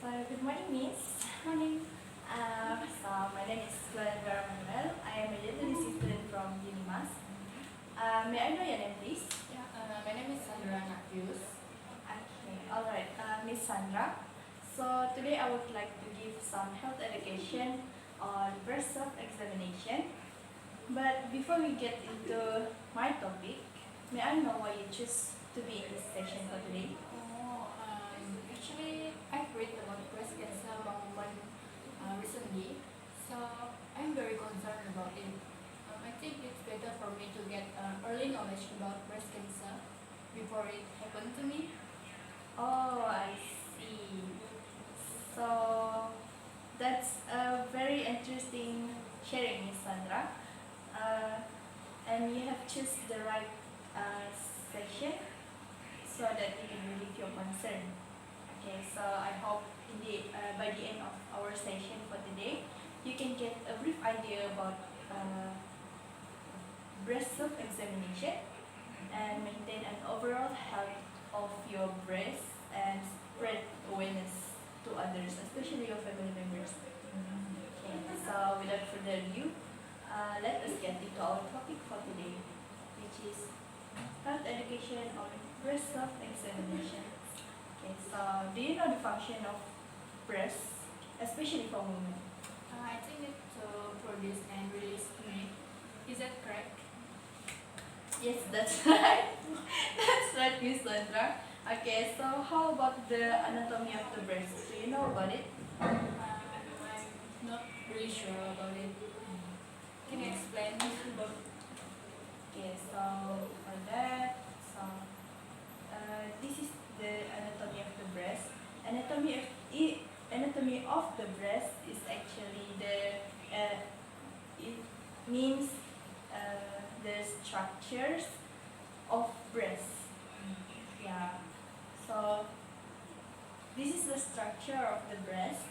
Good morning, Miss. Morning. My name is Glenda Manuel. I am a literacy student from Unimas. May I know your name, please? My name is Sandra Natius. Okay, alright, Miss Sandra. So today I would like to give some health education on breast self-examination. But before we get into my topic, may I know why you choose to be in this session for today? Actually, I've read about breast cancer among women recently, so I'm very concerned about it. I think it's better for me to get early knowledge about breast cancer before it happened to me. Oh, I see. So that's a very interesting sharing, Miss Sandra. Uh, and you have choose the right section so that you can relieve your concern. Okay, so I hope by the end of our session for today, you can get a brief idea about breast self-examination and maintain an overall health of your breast and spread awareness to others, especially your family members. Okay, so without further ado, let us get into our topic for today, which is health education on breast self-examination. Okay, so do you know the function of breast, especially for women? I think it produce and release milk. Is that correct? Yes, that's right. That's right, Miss Sandra. Okay, so how about the anatomy of the breast? Do you know about it? I'm not really sure about it. Can you explain about? Okay, so for that, this is the anatomy of the breast. Anatomy of the breast is actually it means the structures of breast. Yeah. So this is the structure of the breast.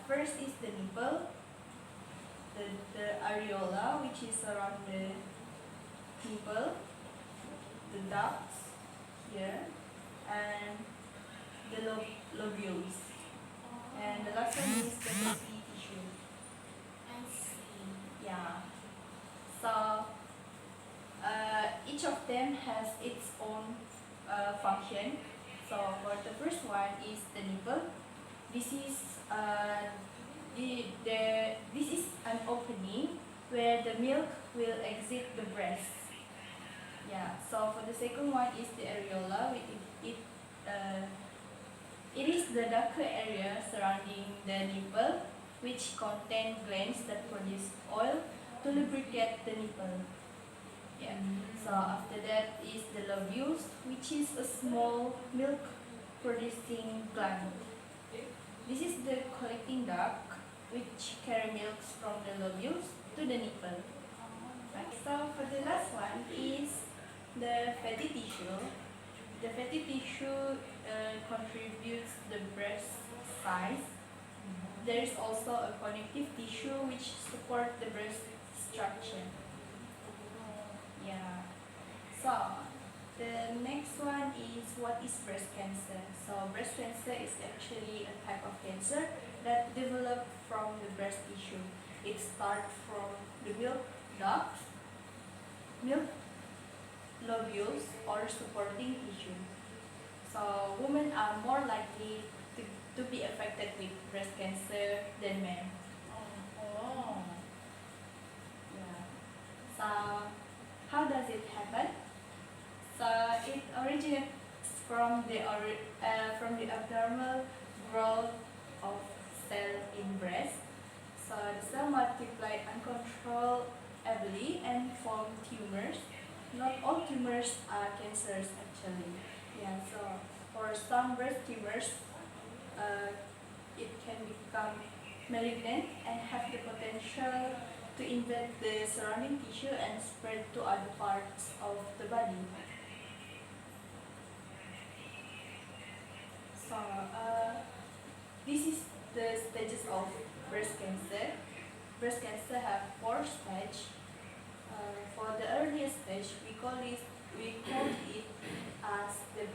First is the nipple, the areola, which is around the nipple, the ducts here, and the lobules. And the last one is the fatty tissue. I see. Yeah. So each of them has its own function. So for the first one is the nipple. This is this is an opening where the milk will exit the breast. Yeah. So for the second one is the areola. It is the darker area surrounding the nipple, which contain glands that produce oil to lubricate the nipple. Yeah. So after that is the lobules, which is a small milk producing gland. This is the collecting duct, which carry milk from the lobules to the nipple. Right. So for the last one is the fatty tissue. The fatty tissue contributes the breast size. There is also a connective tissue which support the breast structure. Yeah. So the next one is what is breast cancer. So breast cancer is actually a type of cancer that develop from the breast tissue. It starts from the milk ducts, milk lobules, or supporting tissue. So women are more likely to be affected with breast cancer than men. Oh. Yeah. So how does it happen? So it originates from the abnormal growth of cell in breast. So the cell multiply uncontrollably and form tumors. Not all tumors are cancers actually. Yeah. So for some breast tumors, it can become malignant and have the potential to invade the surrounding tissue and spread to other parts of the body. So this is the stages of breast cancer. Breast cancer have 4 stages. For the earliest stage, we call it as the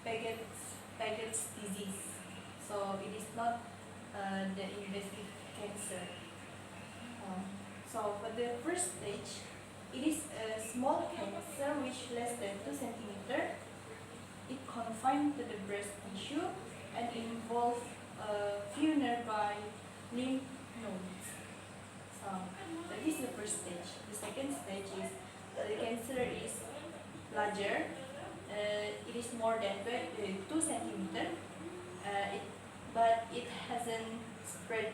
Paget's disease. so it is not the invasive cancer. So for the first stage, it is a small cancer which less than 2 centimeter. It confined to the breast tissue and involve a few nearby lymph nodes. So that is the first stage. The second stage is the cancer is larger. It is more than 2 centimeter. But it hasn't spread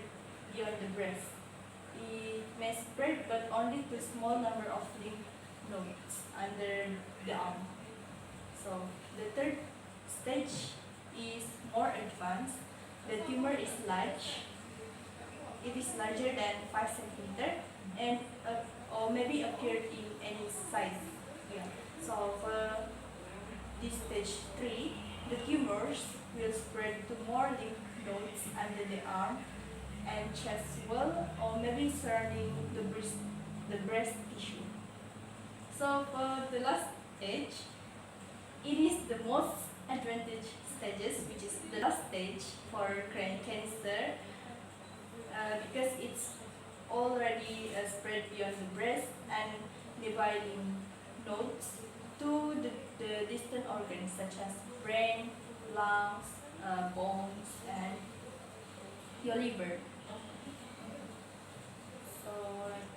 beyond the breast. It may spread, but only to small number of lymph nodes under the arm. So the third stage is more advanced. The tumor is large. It is larger than 5 centimeter and or maybe appeared in any size. Yeah. So for this stage 3, the tumors will spread to more lymph nodes under the arm and chest wall or maybe surrounding the breast tissue. So for the last stage, it is the most advantage stages, which is the last stage for cancer because it's already spread beyond the breast and nearby lymph nodes to the distant organs such as brain, lungs, bones, and your liver. So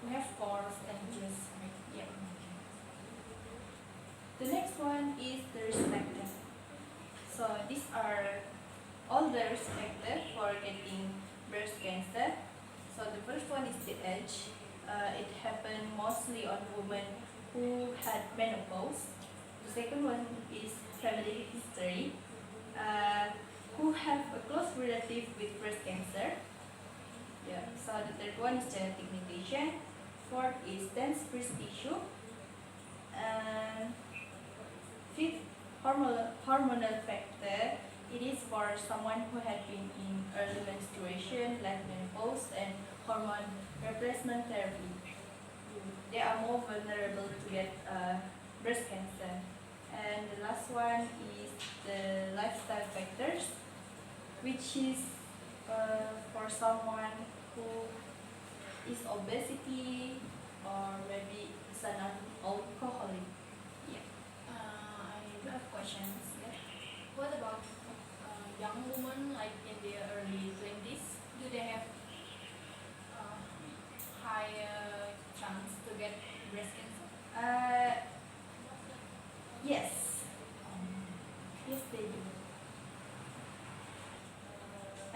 we have 4 stages, right? Yeah. The next one is the risk factor. So these are all the risk factor for getting breast cancer. So the first one is the age. It happened mostly on women who had menopause. The second one is family history. Who have a close relative with breast cancer. Yeah. So the third one is genetic mutation. Fourth is dense breast tissue. And fifth, hormonal factor. It is for someone who had been in early menstruation, like menopause, and hormone replacement therapy. They are more vulnerable to get breast cancer. And the last one is the lifestyle factors, which is for someone who is obesity or maybe is an alcoholic. Yeah. I do have questions. Yeah. What about young women like in their early 20s? Do they have higher chance to get breast cancer? Yes. Yes, they do.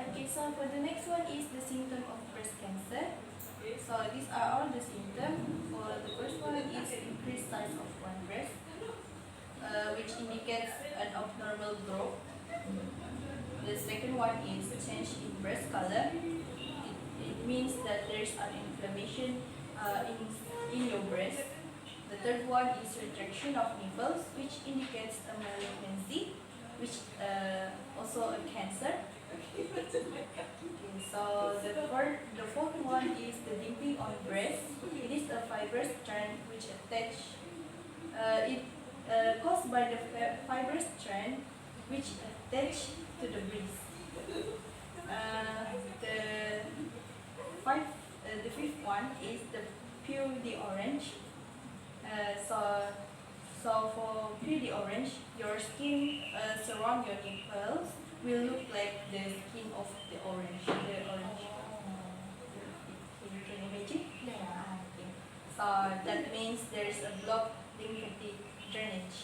Okay, so for the next one is the symptom of breast cancer. So these are all the symptoms. For the first one is increased size of one breast, which indicates an abnormal growth. The second one is change in breast color. It means that there is an inflammation in your breast. The third one is retraction of nipples, which indicates a malignancy, which also a cancer. Okay, so the fourth one is the dimpling on breast. It is a fibrous strand which caused by the fibrous strand which attach to the breast. The fifth one is the purely orange. So for purely orange, your skin surround your nipples will look like the skin of the orange. Can you imagine? Yeah. Okay. So that means there is a blocked lymphatic drainage.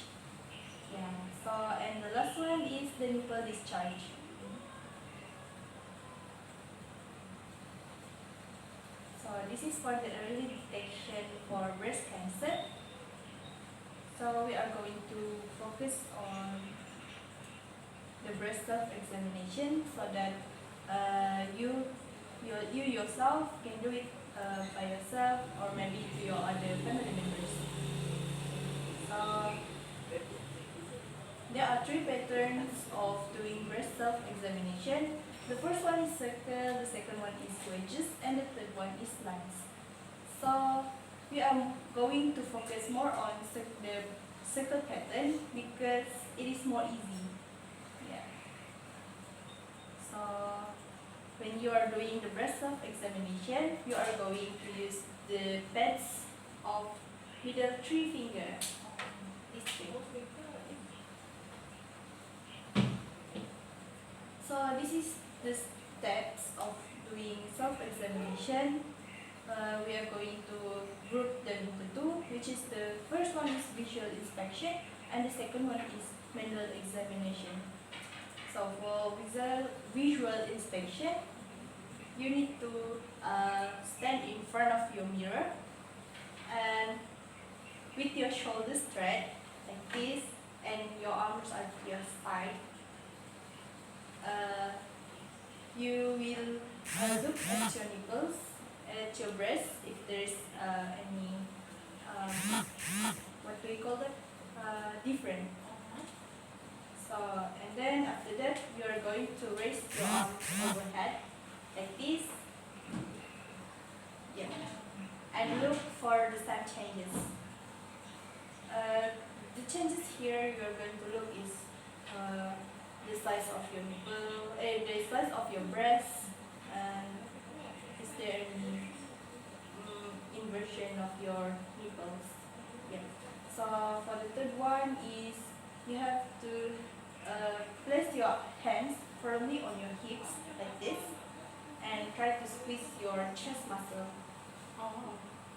Yeah. So and the last one is the nipple discharge. So this is for the early detection for breast cancer. So we are going to focus on the breast self-examination so that you yourself can do it by yourself or maybe to your other family members. So there are 3 patterns of doing breast self-examination. The first one is circle, the second one is wedges, and the third one is lines. So we are going to focus more on the circle pattern because it is more easy. Yeah. So So when you are doing the breast self-examination, you are going to use the pads of middle three finger. This way. So this is the steps of doing self-examination. We are going to group them into two, which is the first one is visual inspection and the second one is manual examination. So for visual inspection, you need to stand in front of your mirror and with your shoulders straight like this and your arms are to your side. You will look at your nipples, at your breast, if there is any, what do you call that? Different. So, and then after that, you are going to raise your arms overhead like this. Yeah. And look for the same changes. The changes here you are going to look is the size of your nipple, the size of your breast, and is there any inversion of your nipples? Yeah. So for the third one is you have to place your hands firmly on your hips like this and try to squeeze your chest muscle.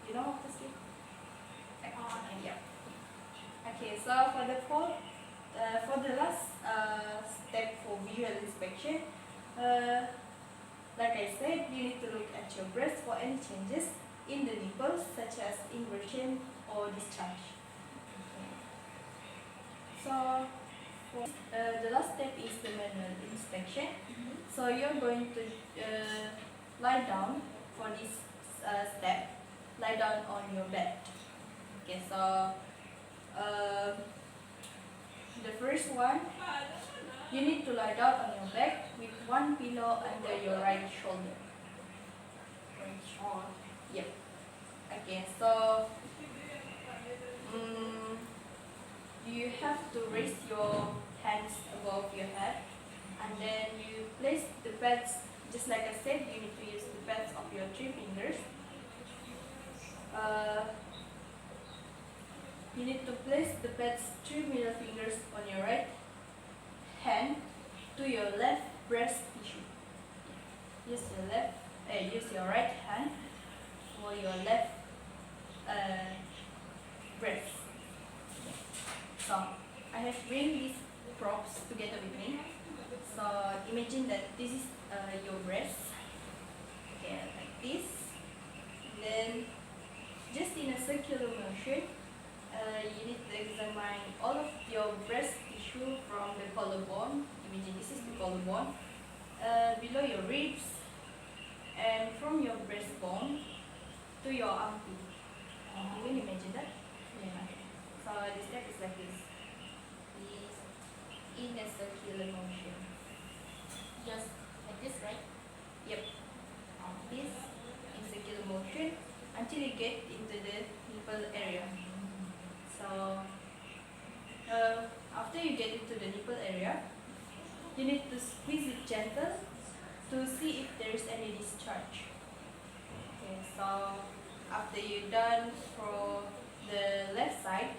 You know what to say? Yeah. Okay, so for the last step for visual inspection, like I said, you need to look at your breast for any changes in the nipples, such as inversion or discharge. Okay. So the last step is the manual inspection. So you're going to lie down for this step. Lie down on your bed. Okay, so the first one, you need to lie down on your back with one pillow under your right shoulder. Right shoulder. Yep. Okay, so you have to raise your hands above your head, and then you place the pads, just like I said, you need to use the pads of your three fingers. You need to place the pads three middle fingers on your right hand to your left breast tissue. Use your right hand for your left breast. So I have bring these props together with me. So imagine that this is your breast. Okay, like this. And then just in a circular motion, you need to examine all of your breast tissue from the collarbone. Imagine this is the collarbone, below your ribs, and from your breastbone to your armpit. You can imagine that? Yeah. So the step is like this. Is in a circular motion. Just like this, right? Yep. This in circular motion until you get into the nipple area. So after you get into the nipple area, you need to squeeze it gentle to see if there is any discharge. Okay, so after you're done for the left side,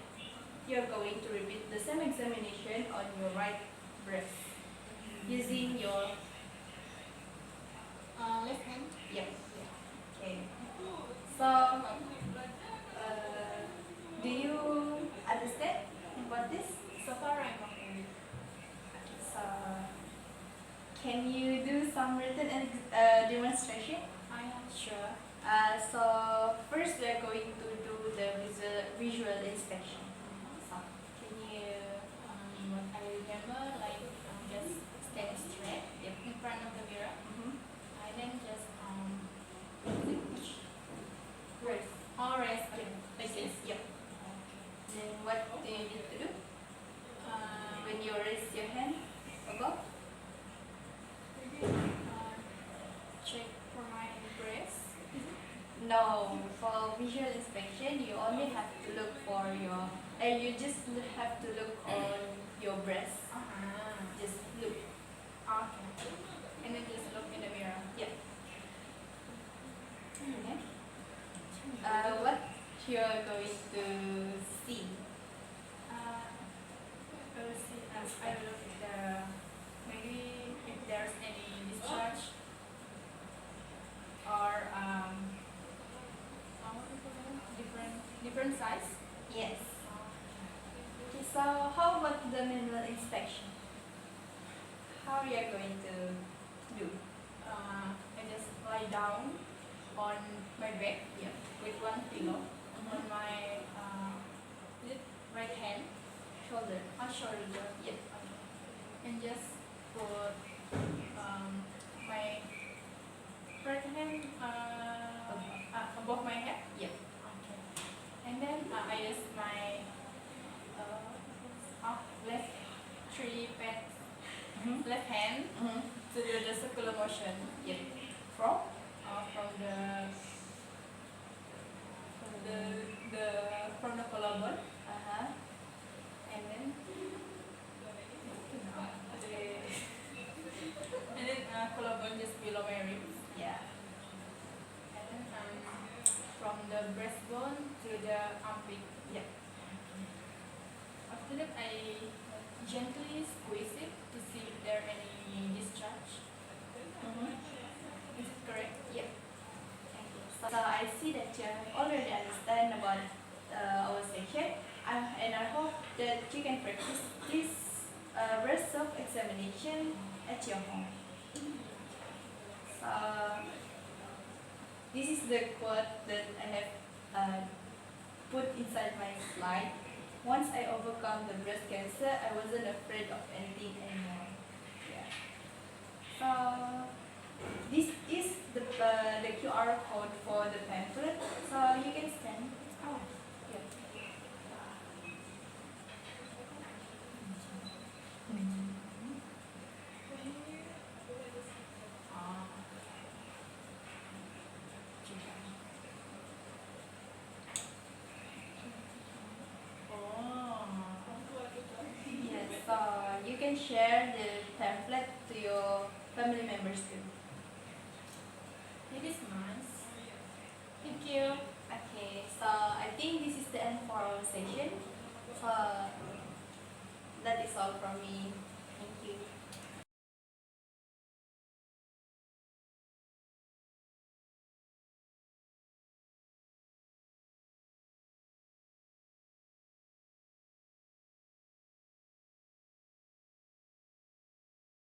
you're going to repeat the same examination on your right breast using your Left hand. yep. Okay. So do you understand about this? So far, I'm okay. So can you do some written demonstration? I am sure. So first we are going to do the visual inspection. So can you? What I remember, like just stand straight in front of the mirror. I then just Rest. rest Okay. like this. Yep. Then what do you need to do when you raise your hand above? Check for my breast. No, for visual inspection, you only have to look for your, and you just have to look on your breast. Just look. Okay. And and then just look in the mirror. Yeah. Okay. What you're going to see? I will see. I will look at the maybe if there's any discharge or what do you call it? Different size. Yes. Okay, so how about the manual inspection? How you are going to do? I just lie down on my back Yeah. with one pillow on my right hand, Shoulder. shoulder. Yep. And just put my right hand above my head. Yep. Okay. And then I use my left three pad, left hand to do the circular motion. Yep. From from the collarbone, and then collarbone just below my ribs, Yeah. and then from the breastbone to the armpit. Yep. After that, I gently squeeze it to see if there any discharge. Is it correct? Yep. So I see that you have already understand about our section, and I hope that you can practice this breast self-examination at your home. So this is the quote that I have put inside my slide. Once I overcome the breast cancer, I wasn't afraid of anything anymore. Yeah. So this is the QR code for the pamphlet, so you can scan. Oh. Yeah. Yes, so you can share the pamphlet to your family members too.